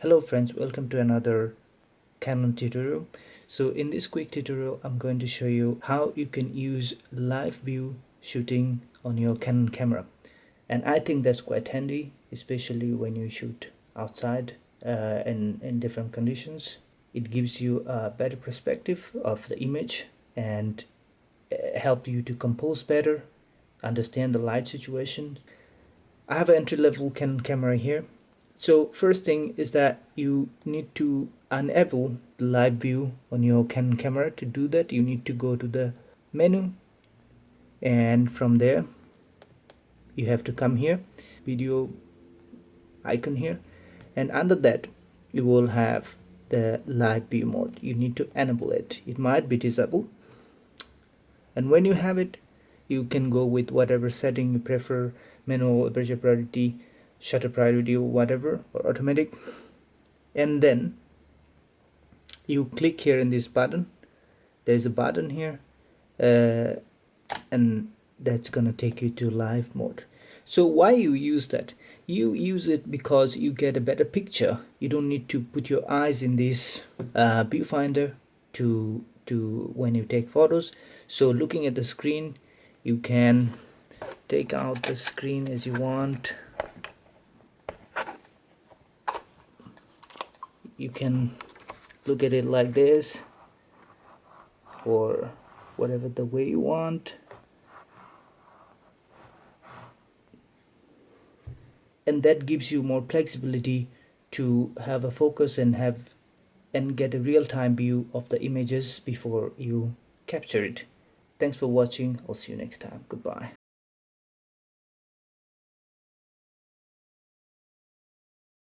Hello friends, welcome to another Canon tutorial. So in this quick tutorial I'm going to show you how you can use live view shooting on your Canon camera, and I think that's quite handy, especially when you shoot outside in different conditions. It gives you a better perspective of the image and help you to compose better, understand the light situation. I have an entry-level Canon camera here. So first thing is that you need to enable the live view on your Canon camera. To do that, you need to go to the menu, and from there you have to come here, video icon here, and under that you will have the live view mode. You need to enable it. It might be disabled, and when you have it, you can go with whatever setting you prefer: manual, aperture priority, shutter priority, or whatever, or automatic. And then you click here in this button. There's a button here, and that's gonna take you to live mode. So why you use that? You use it because you get a better picture. You don't need to put your eyes in this viewfinder to when you take photos. So looking at the screen, you can take out the screen as you want. You can look at it like this, or whatever the way you want, and that gives you more flexibility to have a focus and get a real-time view of the images before you capture it. Thanks for watching. I'll see you next time. Goodbye.